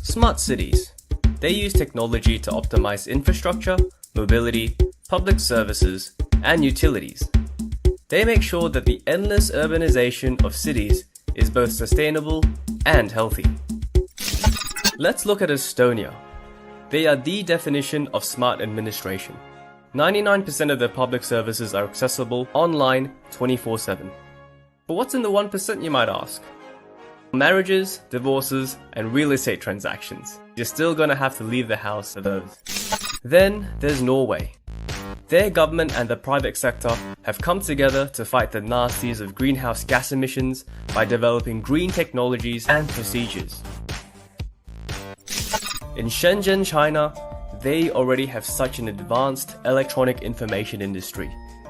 Smart cities. They use technology to optimize infrastructure, mobility, public services, and utilities. They make sure that the endless urbanization of cities is both sustainable and healthy. Let's look at Estonia. They are the definition of smart administration. 99% of their public services are accessible online 24/7. But what's in the 1%, you might ask? Marriages, divorces, and real estate transactions. You're still gonna have to leave the house for those. Then there's Norway. Their government and the private sector have come together to fight the nasties of greenhouse gas emissions by developing green technologies and procedures. In Shenzhen, China, they already have such an advanced electronic information industry.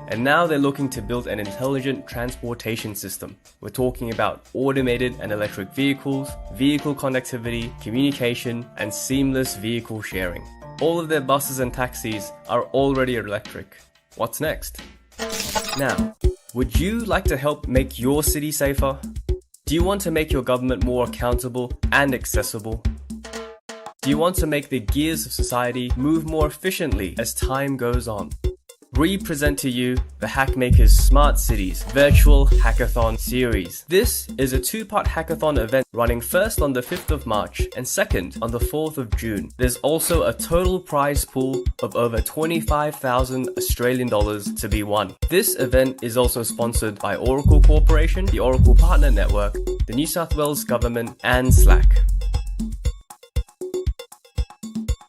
And now they're looking to build an intelligent transportation system. We're talking about automated and electric vehicles, vehicle connectivity, communication, and seamless vehicle sharing. All of their buses and taxis are already electric. What's next? Now, would you like to help make your city safer? Do you want to make your government more accountable and accessible? Do you want to make the gears of society move more efficiently as time goes on? We present to you the Hackmakers Smart Cities Virtual Hackathon Series. This is a two-part hackathon event running first on the 5th of March and second on the 4th of June. There's also a total prize pool of over 25,000 Australian dollars to be won. This event is also sponsored by Oracle Corporation, the Oracle Partner Network, the New South Wales Government, and Slack.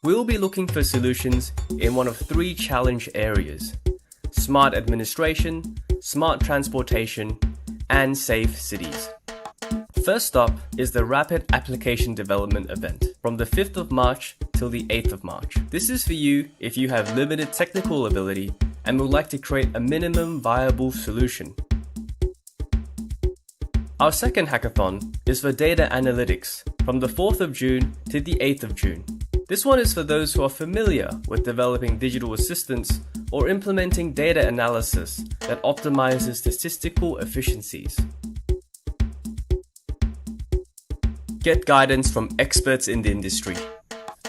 We'll be looking for solutions in one of three challenge areas: smart administration, smart transportation, and safe cities. First up is the Rapid Application Development event from the 5th of March till the 8th of March. This is for you if you have limited technical ability and would like to create a minimum viable solution. Our second hackathon is for data analytics from the 4th of June to the 8th of June. This one is for those who are familiar with developing digital assistants or implementing data analysis that optimizes statistical efficiencies. Get guidance from experts in the industry.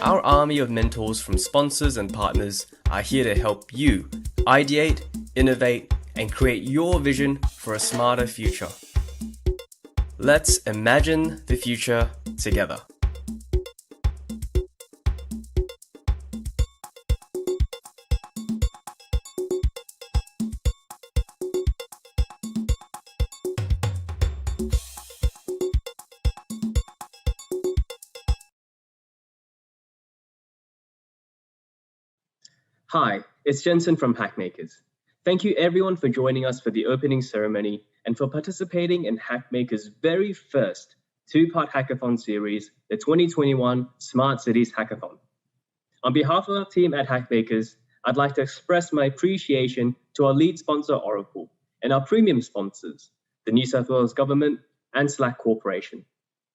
Our army of mentors from sponsors and partners are here to help you ideate, innovate, and create your vision for a smarter future. Let's imagine the future together. Hi, it's Jensen from Hackmakers. Thank you everyone for joining us for the opening ceremony and for participating in Hackmakers' very first two-part hackathon series, the 2021 Smart Cities Hackathon. On behalf of our team at Hackmakers, I'd like to express my appreciation to our lead sponsor, Oracle, and our premium sponsors, the New South Wales Government and Slack Corporation,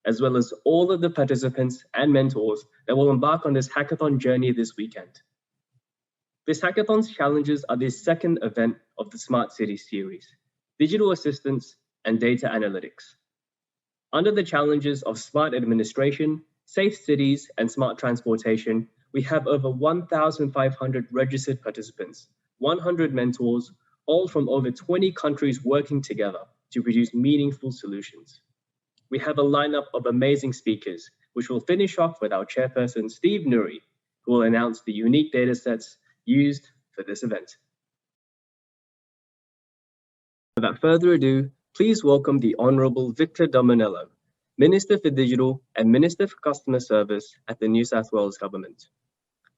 as well as all of the participants and mentors that will embark on this hackathon journey this weekend. This hackathon's challenges are the second event of the Smart Cities series, digital assistance and data analytics. Under the challenges of smart administration, safe cities, and smart transportation, We have over 1,500 registered participants, 100 mentors, all from over 20 countries working together to produce meaningful solutions. We have a lineup of amazing speakers, which will finish off with our chairperson, Steve Nouri, who will announce the unique datasets used for this event. Without further ado, please welcome the Honourable Victor Dominello, Minister for Digital and Minister for Customer Service at the New South Wales Government.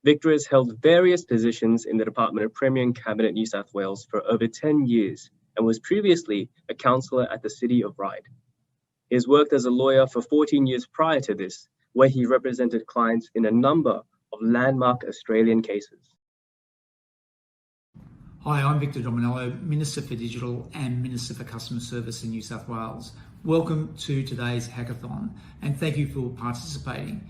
Victor has held various positions in the Department of Premier and Cabinet New South Wales for over 10 years and was previously a councillor at the City of Ryde. He has worked as a lawyer for 14 years prior to this, where he represented clients in a number of landmark Australian cases. Hi, I'm Victor Dominello, Minister for Digital and Minister for Customer Service in New South Wales. Welcome to today's hackathon and thank you for participating.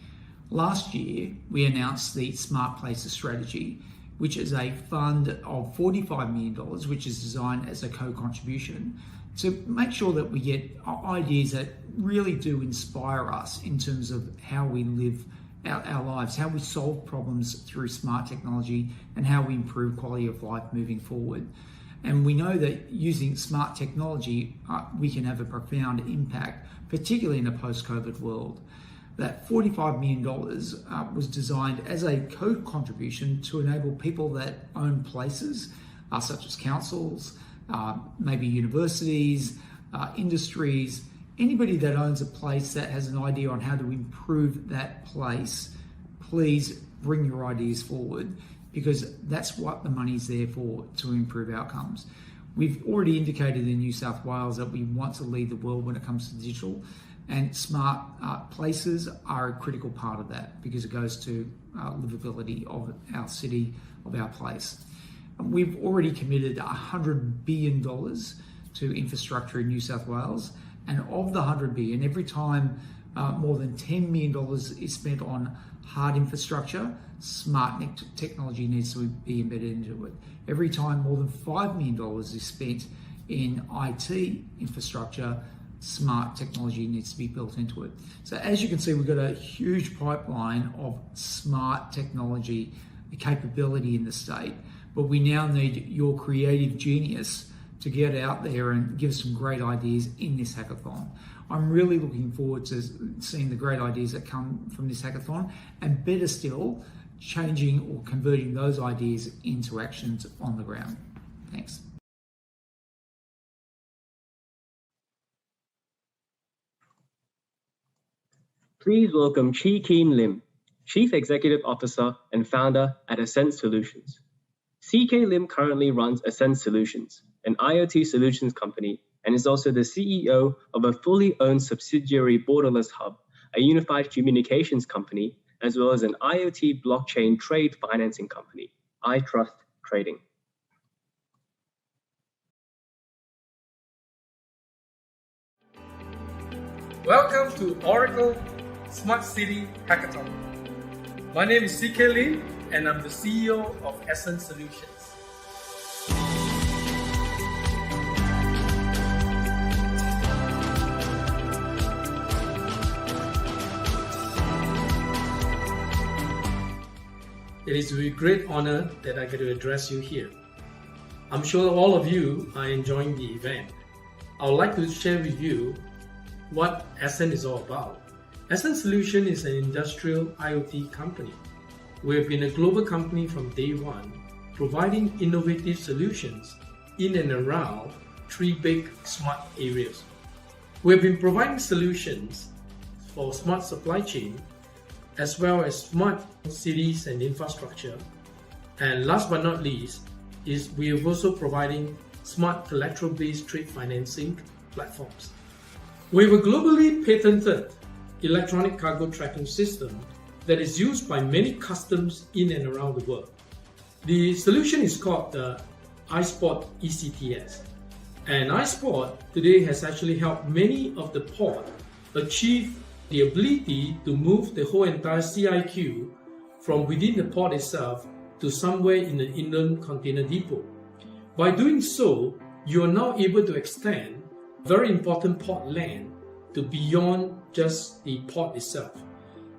Last year, we announced the Smart Places strategy, which is a fund of $45 million, which is designed as a co-contribution to make sure that we get ideas that really do inspire us in terms of how we live our lives, how we solve problems through smart technology, and how we improve quality of life moving forward. And we know that using smart technology, we can have a profound impact, particularly in a post-COVID world. That $45 million was designed as a co-contribution to enable people that own places, such as councils, maybe universities, industries, anybody that owns a place that has an idea on how to improve that place, please bring your ideas forward because that's what the money's there for, to improve outcomes. We've already indicated in New South Wales that we want to lead the world when it comes to digital, and smart places are a critical part of that because it goes to livability of our city, of our place. We've already committed $100 billion to infrastructure in New South Wales. And of the $100 billion, every time more than $10 million is spent on hard infrastructure, smart technology needs to be embedded into it. Every time more than $5 million is spent in IT infrastructure, smart technology needs to be built into it. So as you can see, we've got a huge pipeline of smart technology capability in the state, but we now need your creative genius to get out there and give some great ideas in this hackathon. I'm really looking forward to seeing the great ideas that come from this hackathon, and better still, changing or converting those ideas into actions on the ground. Thanks. Please welcome Kean Lim, Chief Executive Officer and Founder at Ascent Solutions. CK Lim currently runs Ascent Solutions, an IoT solutions company, and is also the CEO of a fully owned subsidiary Borderless Hub, a unified communications company, as well as an IoT blockchain trade financing company, iTrust Trading. Welcome to Oracle Smart City Hackathon. My name is CK Lim, and I'm the CEO of Ascent Solutions. It is with great honor that I get to address you here. I'm sure all of you are enjoying the event. I would like to share with you what Ascent is all about. Ascent Solutions is an industrial IoT company. We have been a global company from day one, providing innovative solutions in and around three big smart areas. We have been providing solutions for smart supply chain, as well as smart cities and infrastructure. And last but not least, is we are also providing smart collateral-based trade financing platforms. We have a globally patented electronic cargo tracking system that is used by many customs in and around the world. The solution is called the iSport ECTS. And iSport today has actually helped many of the ports achieve the ability to move the whole entire CIQ from within the port itself to somewhere in the inland container depot. By doing so, you are now able to extend very important port land to beyond just the port itself.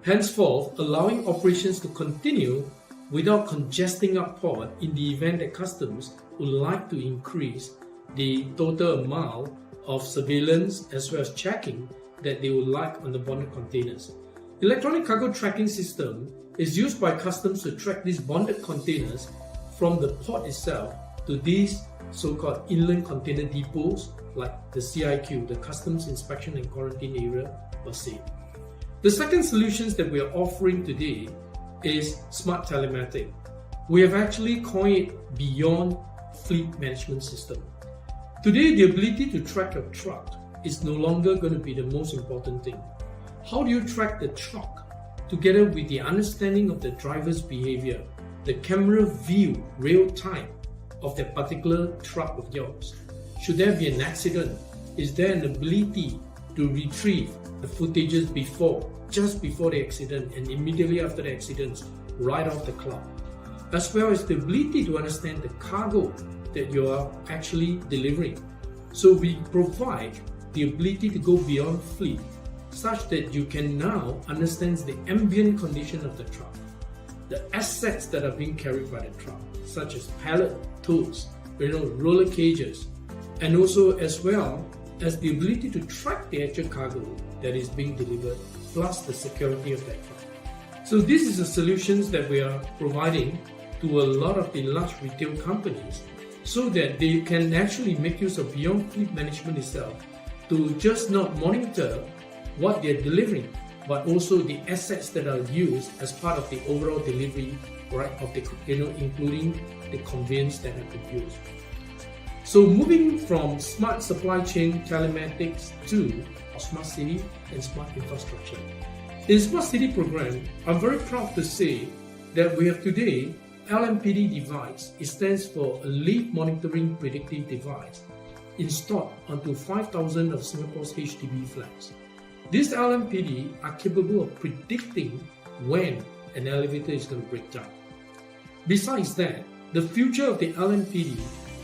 henceforth allowing operations to continue without congesting up port in the event that customs would like to increase the total amount of surveillance as well as checking that they would like on the bonded containers. Electronic cargo tracking system is used by customs to track these bonded containers from the port itself to these so-called inland container depots like the CIQ, the Customs Inspection and Quarantine Area, or Saeed. The second solutions that we are offering today is smart telematic. We have actually coined it beyond fleet management system. Today, the ability to track a truck is no longer going to be the most important thing. How do you track the truck together with the understanding of the driver's behavior, the camera view real time of that particular truck of yours? Should there be an accident, is there an ability to retrieve the footages just before the accident and immediately after the accident, right off the cloud, as well as the ability to understand the cargo that you are actually delivering. So we provide the ability to go beyond fleet such that you can now understand the ambient condition of the truck, the assets that are being carried by the truck, such as pallet, totes, roller cages, and also as well as the ability to track the actual cargo that is being delivered, plus the security of that truck. So this is the solutions that we are providing to a lot of the large retail companies so that they can actually make use of beyond fleet management itself to just not monitor what they're delivering, but also the assets that are used as part of the overall delivery, right, of the, including the conveyance that have been used. So moving from smart supply chain telematics to smart city and smart infrastructure. In Smart City program, I'm very proud to say that we have today LMPD device. It stands for a Leaf Monitoring Predictive Device, installed onto 5,000 of Singapore's HDB flats. These LMPD are capable of predicting when an elevator is going to break down. Besides that, the future of the LMPD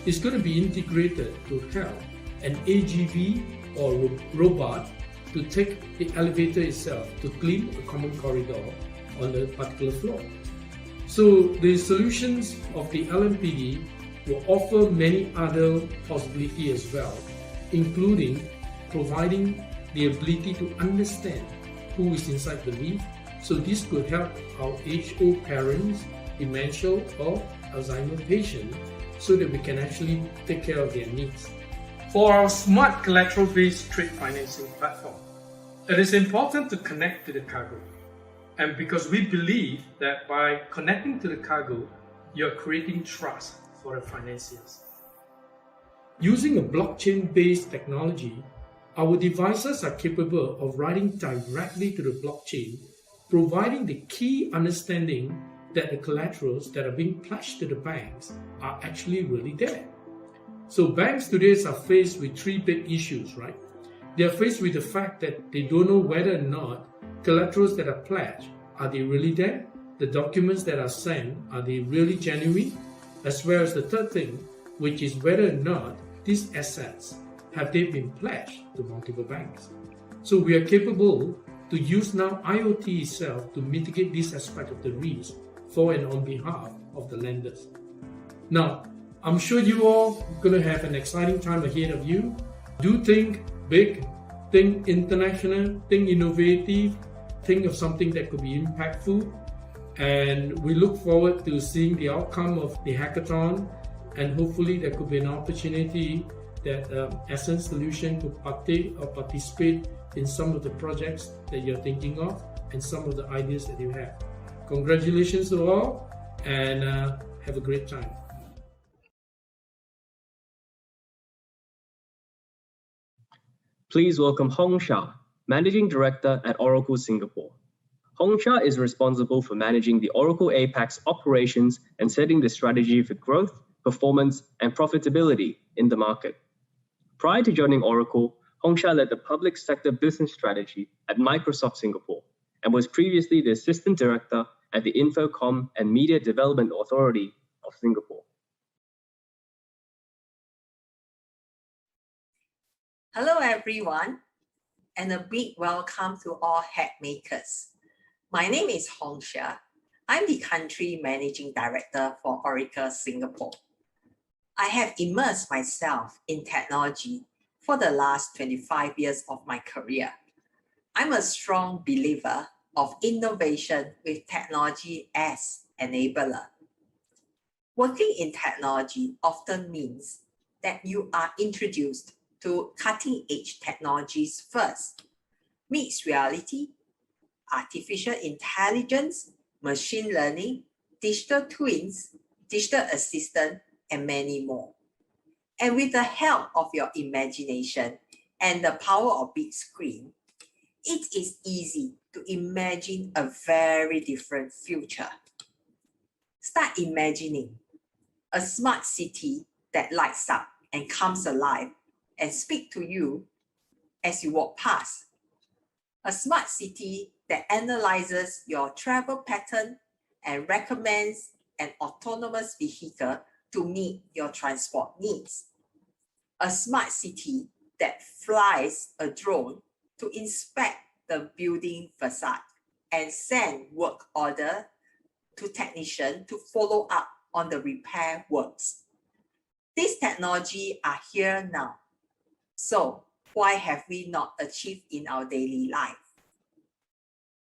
is going to be integrated to help an AGV or robot to take the elevator itself to clean a common corridor on the particular floor. So the solutions of the LMPD will offer many other possibilities as well, including providing the ability to understand who is inside the lift. So this could help our aged parents, dementia or Alzheimer patients, so that we can actually take care of their needs. For our smart collateral-based trade financing platform, it is important to connect to the cargo. And because we believe that by connecting to the cargo, you're creating trust for the financiers. Using a blockchain-based technology, our devices are capable of writing directly to the blockchain, providing the key understanding that the collaterals that are being pledged to the banks are actually really there. So banks today are faced with three big issues, right? They are faced with the fact that they don't know whether or not collaterals that are pledged, are they really there? The documents that are sent, are they really genuine? As well as the third thing, which is whether or not these assets, have they been pledged to multiple banks? So we are capable to use now IoT itself to mitigate this aspect of the risk for and on behalf of the lenders. Now, I'm sure you all are going to have an exciting time ahead of you. Do think big, think international, think innovative, think of something that could be impactful. And we look forward to seeing the outcome of the hackathon, and hopefully there could be an opportunity that Ascent Solution could partake or participate in some of the projects that you're thinking of and some of the ideas that you have. Congratulations to all, and have a great time. Please welcome Horng Shya, Managing Director at Oracle Singapore. Horng Shya is responsible for managing the Oracle APAC's operations and setting the strategy for growth, performance, and profitability in the market. Prior to joining Oracle, Horng Shya led the public sector business strategy at Microsoft Singapore and was previously the Assistant Director at the Infocom and Media Development Authority of Singapore. Hello everyone, and a big welcome to all hack makers. My name is Shya. I'm the Country Managing Director for Oracle Singapore. I have immersed myself in technology for the last 25 years of my career. I'm a strong believer of innovation with technology as enabler. Working in technology often means that you are introduced to cutting-edge technologies first, mixed reality, artificial intelligence, machine learning, digital twins, digital assistant, and many more. And with the help of your imagination and the power of big screen, it is easy to imagine a very different future. Start imagining a smart city that lights up and comes alive and speaks to you as you walk past. A smart city that analyzes your travel pattern and recommends an autonomous vehicle to meet your transport needs. A smart city that flies a drone to inspect the building facade and send work order to technicians to follow up on the repair works. These technologies are here now. So why have we not achieved in our daily life?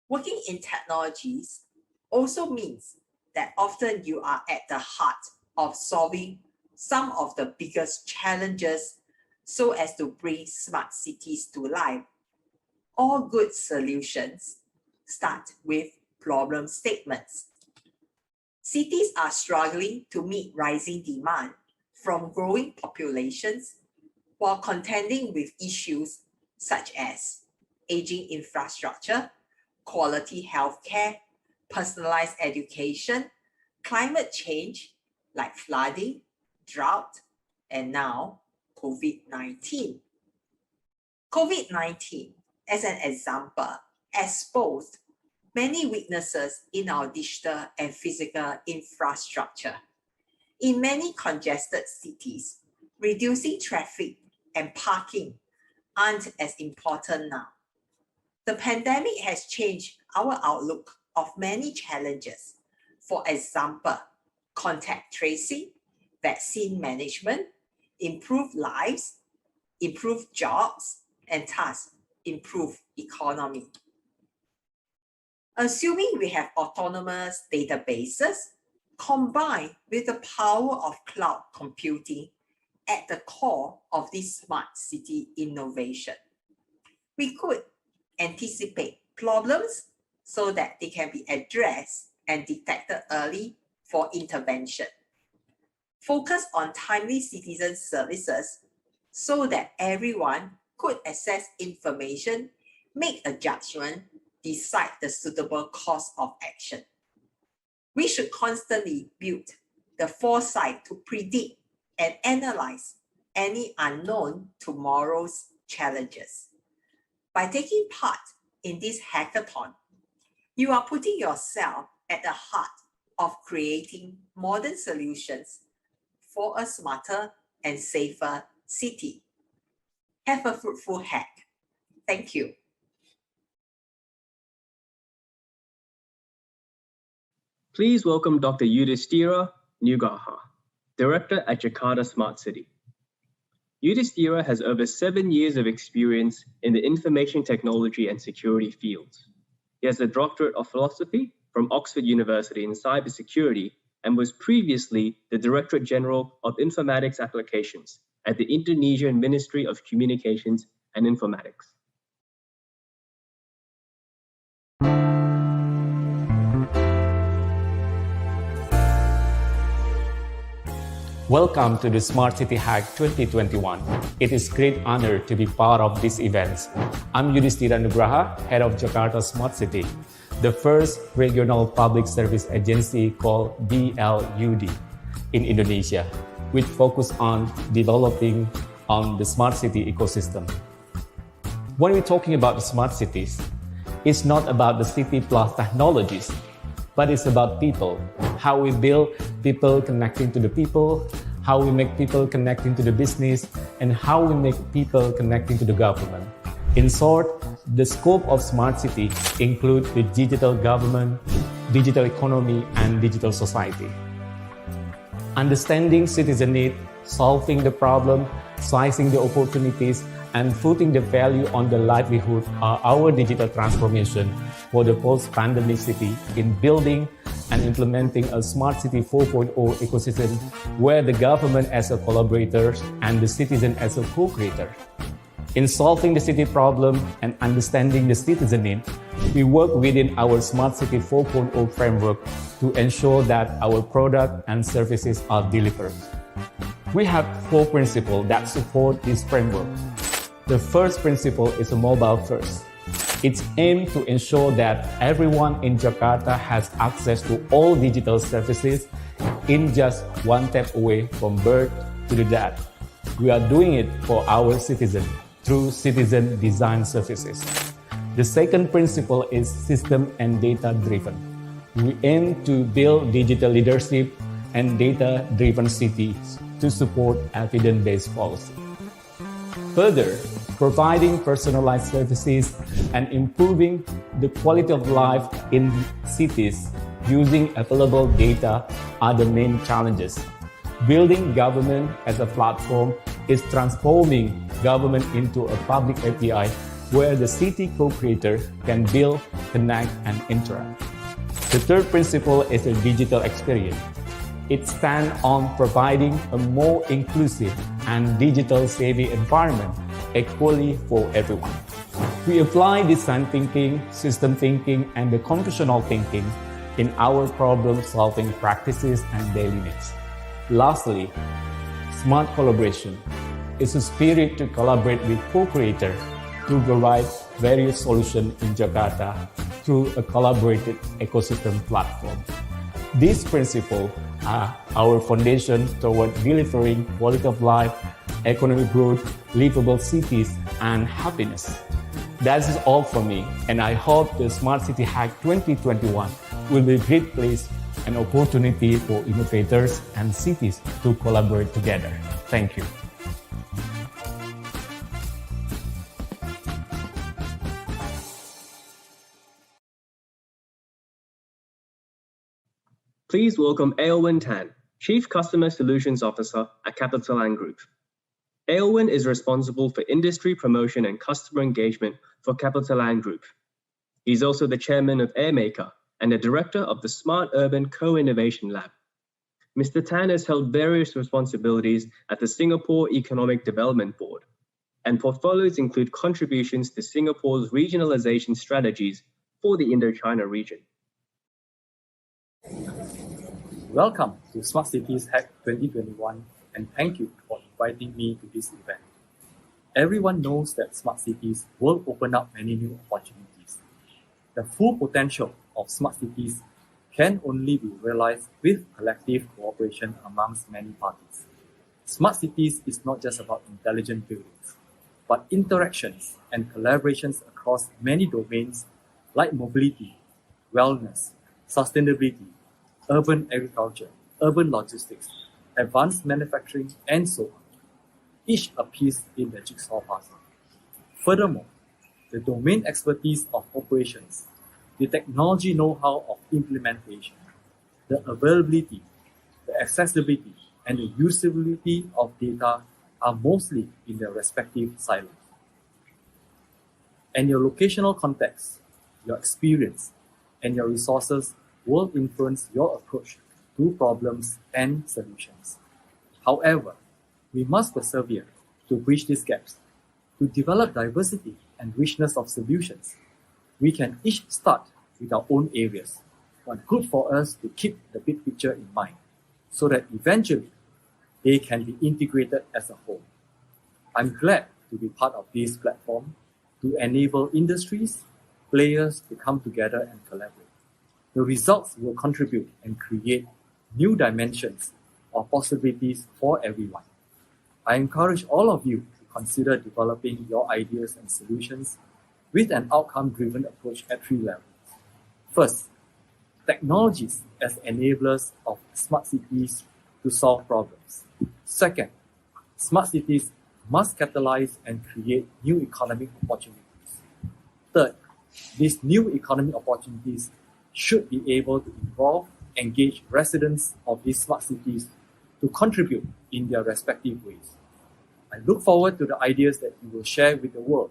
Working in technologies also means that often you are at the heart of solving some of the biggest challenges so as to bring smart cities to life. All good solutions start with problem statements. Cities are struggling to meet rising demand from growing populations while contending with issues such as aging infrastructure, quality healthcare, personalized education, climate change like flooding, drought, and now COVID-19. COVID-19, as an example, exposed many weaknesses in our digital and physical infrastructure. In many congested cities, reducing traffic and parking aren't as important now. The pandemic has changed our outlook of many challenges. For example, contact tracing, vaccine management, improved lives, improved jobs, and thus improve economy. Assuming we have autonomous databases combined with the power of cloud computing at the core of this smart city innovation, we could anticipate problems so that they can be addressed and detected early for intervention. Focus on timely citizen services so that everyone could access information, make a judgment, decide the suitable course of action. We should constantly build the foresight to predict and analyze any unknown tomorrow's challenges. By taking part in this hackathon, you are putting yourself at the heart of creating modern solutions for a smarter and safer city. Have a fruitful hack. Thank you. Please welcome Dr. Yudhistira Nugraha, Director at Jakarta Smart City. Yudhistira has over 7 years of experience in the information technology and security fields. He has a doctorate of philosophy from Oxford University in cybersecurity and was previously the Directorate General of Informatics Applications at the Indonesian Ministry of Communications and Informatics. Welcome to the Smart City Hack 2021. It is a great honor to be part of this event. I'm Yudhistira Nugraha, head of Jakarta Smart City, the first regional public service agency called BLUD in Indonesia, which focus on developing on the smart city ecosystem. When we're talking about the smart cities, it's not about the city plus technologies, but it's about people, how we build people connecting to the people, how we make people connecting to the business, and how we make people connecting to the government. In short, the scope of Smart City includes the digital government, digital economy, and digital society. Understanding citizen need, solving the problem, sizing the opportunities, and putting the value on the livelihood are our digital transformation for the post-pandemic city in building and implementing a Smart City 4.0 ecosystem where the government as a collaborator and the citizen as a co-creator. In solving the city problem and understanding the citizen need, we work within our Smart City 4.0 framework to ensure that our product and services are delivered. We have 4 principles that support this framework. The first principle is a mobile first. It's aimed to ensure that everyone in Jakarta has access to all digital services in just one tap away from birth to the death. We are doing it for our citizens through citizen design services. The second principle is system and data driven. We aim to build digital leadership and data driven cities to support evidence-based policy. Further, providing personalized services and improving the quality of life in cities using available data are the main challenges. Building government as a platform is transforming government into a public API where the city co-creator can build, connect, and interact. The third principle is a digital experience. It stands on providing a more inclusive and digital-savvy environment equally for everyone. We apply design thinking, system thinking, and the computational thinking in our problem-solving practices and daily needs. Lastly, smart collaboration is a spirit to collaborate with co-creators to provide various solutions in Jakarta through a collaborated ecosystem platform. These principles are our foundation toward delivering quality of life, economic growth, livable cities, and happiness. That is all from me, and I hope the Smart City Hack 2021 will be a great place and opportunity for innovators and cities to collaborate together. Thank you. Please welcome Aylwin Tan, Chief Customer Solutions Officer at CapitaLand Group. Aylwin is responsible for industry promotion and customer engagement for CapitaLand Group. He's also the chairman of Airmaker and the director of the Smart Urban Co-Innovation Lab. Mr. Tan has held various responsibilities at the Singapore Economic Development Board, and portfolios include contributions to Singapore's regionalization strategies for the Indochina region. Welcome to Smart Cities Hack 2021, and thank you for inviting me to this event. Everyone knows that smart cities will open up many new opportunities. The full potential of smart cities can only be realized with collective cooperation amongst many parties. Smart cities is not just about intelligent buildings, but interactions and collaborations across many domains like mobility, wellness, sustainability, urban agriculture, urban logistics, advanced manufacturing, and so on, each a piece in the jigsaw puzzle. Furthermore, the domain expertise of operations, the technology know-how of implementation, the availability, the accessibility, and the usability of data are mostly in their respective silos. And your locational context, your experience, and your resources will influence your approach to problems and solutions. However, we must persevere to bridge these gaps, to develop diversity and richness of solutions. We can each start with our own areas, but good for us to keep the big picture in mind, so that eventually they can be integrated as a whole. I'm glad to be part of this platform to enable industries, players to come together and collaborate. The results will contribute and create new dimensions or possibilities for everyone. I encourage all of you to consider developing your ideas and solutions with an outcome-driven approach at 3 levels. First, technologies as enablers of smart cities to solve problems. Second, smart cities must capitalize and create new economic opportunities. third, these new economic opportunities should be able to involve, engage residents of these smart cities to contribute in their respective ways. I look forward to the ideas that you will share with the world.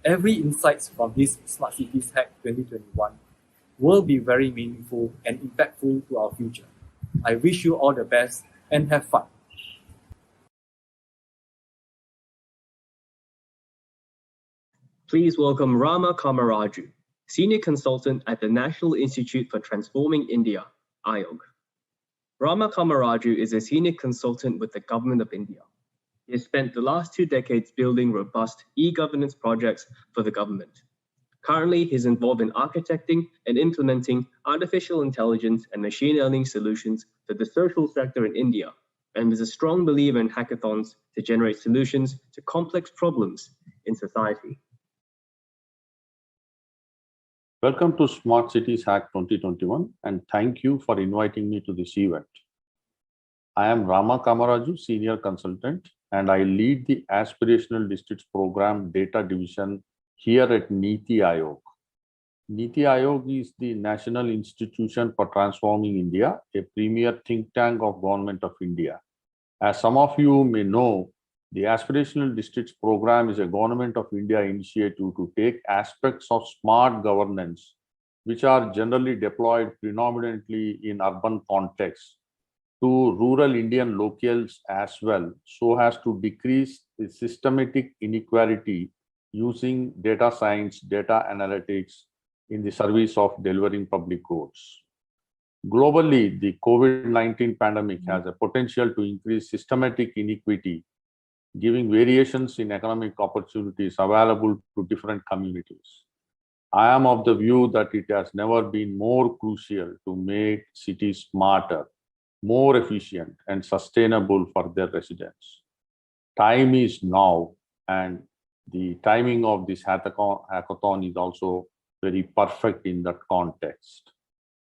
Every insights from this Smart Cities Hack 2021 will be very meaningful and impactful to our future. I wish you all the best and have fun. Please welcome Rama Kamaraju, Senior Consultant at the National Institute for Transforming India, Aayog. Rama Kamaraju is a Senior Consultant with the Government of India. He has spent the last 2 decades building robust e-governance projects for the government. Currently, he's involved in architecting and implementing artificial intelligence and machine learning solutions for the social sector in India, and is a strong believer in hackathons to generate solutions to complex problems in society. Welcome to Smart Cities Hack 2021, and thank you for inviting me to this event. I am Rama Kamaraju, Senior Consultant, and I lead the Aspirational Districts Program Data Division here at NITI Aayog. NITI Aayog is the National Institution for Transforming India, a premier think tank of Government of India. As some of you may know, the Aspirational Districts Program is a Government of India initiative to take aspects of smart governance, which are generally deployed predominantly in urban contexts, to rural Indian locales as well, so as to decrease the systematic inequality using data science, data analytics in the service of delivering public goods. Globally, the COVID-19 pandemic has a potential to increase systematic inequity, giving variations in economic opportunities available to different communities. I am of the view that it has never been more crucial to make cities smarter, more efficient, and sustainable for their residents. Time is now, and the timing of this hackathon is also very perfect in that context.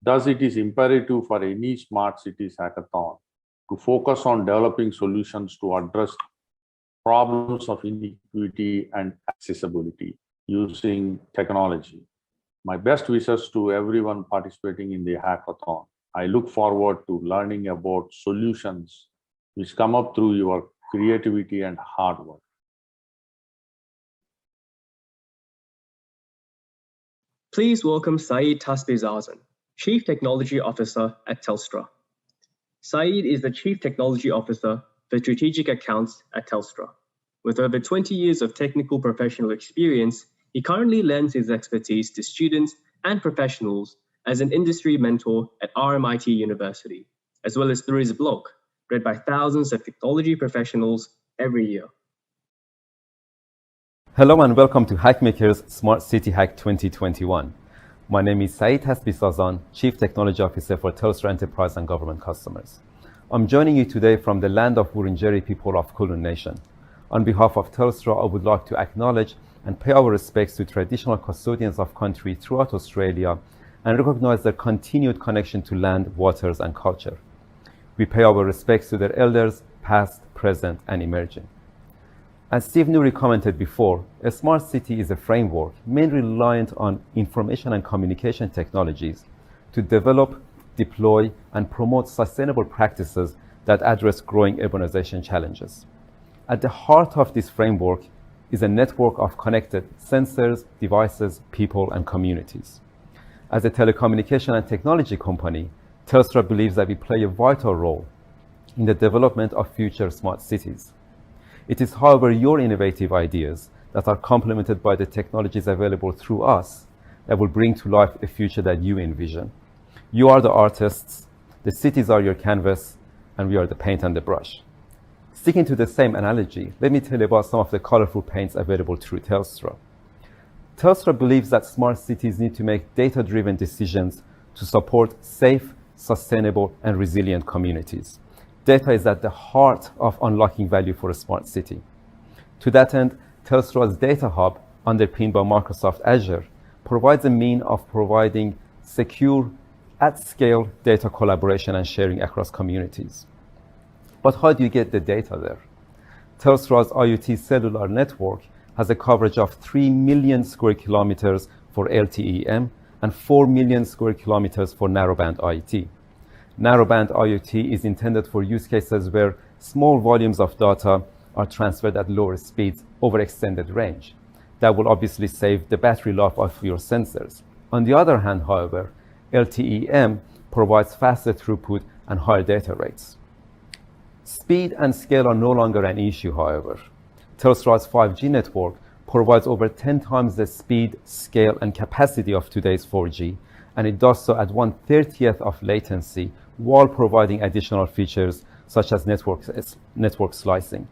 Thus, it is imperative for any Smart Cities hackathon to focus on developing solutions to address problems of inequity and accessibility using technology. My best wishes to everyone participating in the hackathon. I look forward to learning about solutions which come up through your creativity and hard work. Please welcome Saeed Tasbihsazan, Chief Technology Officer at Telstra. Saeed is the Chief Technology Officer for Strategic Accounts at Telstra. With over 20 years of technical professional experience, he currently lends his expertise to students and professionals as an industry mentor at RMIT University, as well as through his blog, read by thousands of technology professionals every year. Hello and welcome to Hackmaker's Smart City Hack 2021. My name is Saeed Tasbihsazan, Chief Technology Officer for Telstra Enterprise and Government Customers. I'm joining you today from the land of Wurundjeri people of Kulin Nation. On behalf of Telstra, I would like to acknowledge and pay our respects to traditional custodians of country throughout Australia and recognize their continued connection to land, waters, and culture. We pay our respects to their elders, past, present, and emerging. As Steve Nouri commented before, a smart city is a framework mainly reliant on information and communication technologies to develop, deploy, and promote sustainable practices that address growing urbanization challenges. At the heart of this framework is a network of connected sensors, devices, people, and communities. As a telecommunication and technology company, Telstra believes that we play a vital role in the development of future smart cities. It is, however, your innovative ideas that are complemented by the technologies available through us that will bring to life a future that you envision. You are the artists, the cities are your canvas, and we are the paint and the brush. Sticking to the same analogy, let me tell you about some of the colorful paints available through Telstra. Telstra believes that smart cities need to make data-driven decisions to support safe, sustainable, and resilient communities. Data is at the heart of unlocking value for a smart city. To that end, Telstra's Data Hub, underpinned by Microsoft Azure, provides a means of providing secure, at-scale data collaboration and sharing across communities. But how do you get the data there? Telstra's IoT cellular network has a coverage of 3 million square kilometers for LTE-M and 4 million square kilometers for narrowband IoT. Narrowband IoT is intended for use cases where small volumes of data are transferred at lower speeds over extended range. That will obviously save the battery life of your sensors. On the other hand, however, LTE-M provides faster throughput and higher data rates. Speed and scale are no longer an issue, however. Telstra's 5G network provides over 10 times the speed, scale, and capacity of today's 4G, and it does so at 1/30th of latency while providing additional features such as network slicing.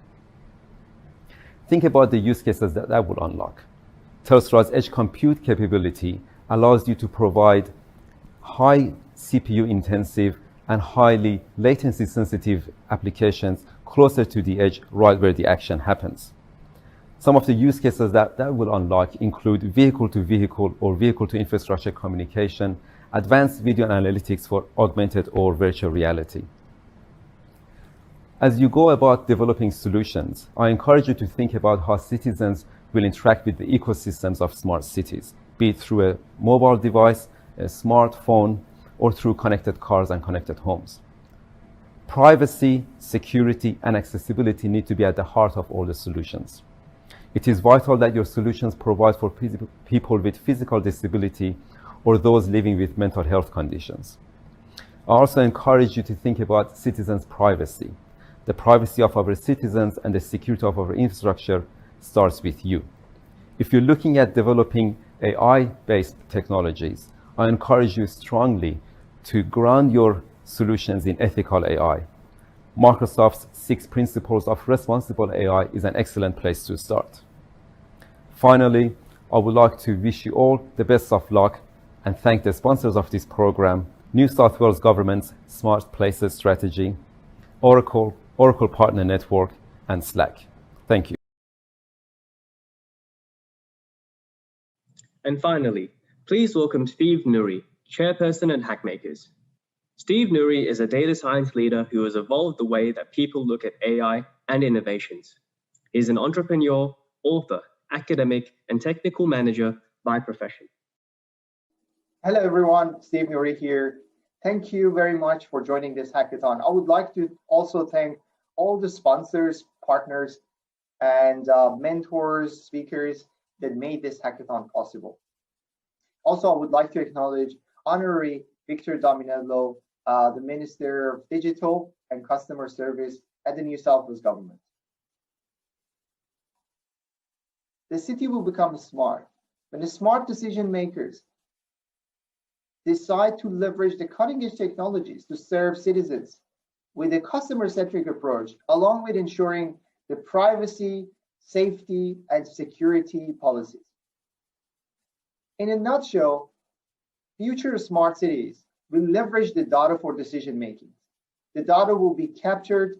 Think about the use cases that will unlock. Telstra's edge compute capability allows you to provide high CPU intensive and highly latency sensitive applications closer to the edge, right where the action happens. Some of the use cases that will unlock include vehicle-to-vehicle or vehicle-to-infrastructure communication, advanced video analytics for augmented or virtual reality. As you go about developing solutions, I encourage you to think about how citizens will interact with the ecosystems of smart cities, be it through a mobile device, a smartphone, or through connected cars and connected homes. Privacy, security, and accessibility need to be at the heart of all the solutions. It is vital that your solutions provide for people with physical disability or those living with mental health conditions. I also encourage you to think about citizens' privacy. The privacy of our citizens and the security of our infrastructure starts with you. If you're looking at developing AI-based technologies, I encourage you strongly to ground your solutions in ethical AI. Microsoft's 6 principles of responsible AI is an excellent place to start. Finally, I would like to wish you all the best of luck and thank the sponsors of this program, New South Wales Government's Smart Places Strategy, Oracle Partner Network, and Slack. Thank you. And finally, please welcome Steve Nouri, Chairperson at Hackmakers. Steve Nouri is a data science leader who has evolved the way that people look at AI and innovations. He's an entrepreneur, author, academic, and technical manager by profession. Hello everyone, Steve Nouri here. Thank you very much for joining this hackathon. I would like to also thank all the sponsors, partners, and mentors, speakers that made this hackathon possible. Also, I would like to acknowledge Honorary Victor Dominello, the Minister of Digital and Customer Service at the New South Wales Government. The city will become smart when the smart decision makers decide to leverage the cutting-edge technologies to serve citizens with a customer-centric approach, along with ensuring the privacy, safety, and security policies. In a nutshell, future smart cities will leverage the data for decision-making. The data will be captured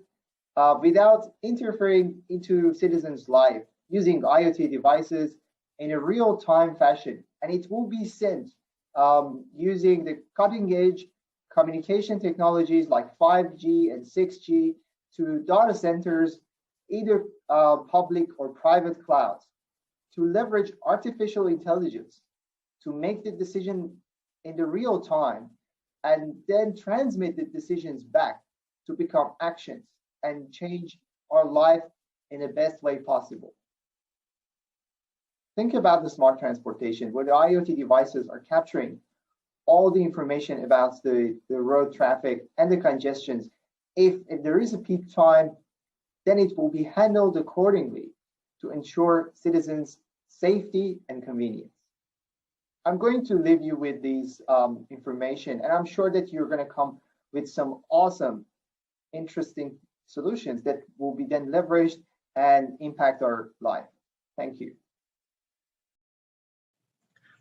without interfering into citizens' life using IoT devices in a real-time fashion, and it will be sent using the cutting-edge communication technologies like 5G and 6G to data centers, either public or private clouds, to leverage artificial intelligence to make the decision in the real time and then transmit the decisions back to become actions and change our life in the best way possible. Think about the smart transportation, where the IoT devices are capturing all the information about the road traffic and the congestions. If there is a peak time, then it will be handled accordingly to ensure citizens' safety and convenience. I'm going to leave you with these information, and I'm sure that you're going to come with some awesome, interesting solutions that will be then leveraged and impact our life. Thank you.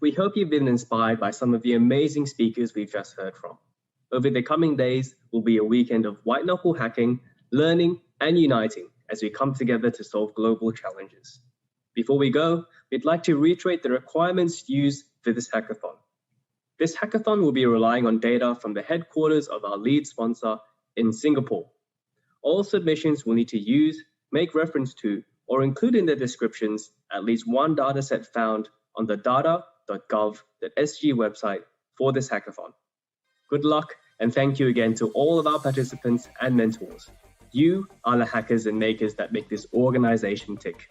We hope you've been inspired by some of the amazing speakers we've just heard from. Over the coming days will be a weekend of white-knuckle hacking, learning, and uniting as we come together to solve global challenges. Before we go, we'd like to reiterate the requirements used for this hackathon. This hackathon will be relying on data from the headquarters of our lead sponsor in Singapore. All submissions will need to make reference to, or include in the descriptions at least one dataset found on the data.gov.sg website for this hackathon. Good luck, and thank you again to all of our participants and mentors. You are the hackers and makers that make this organization tick.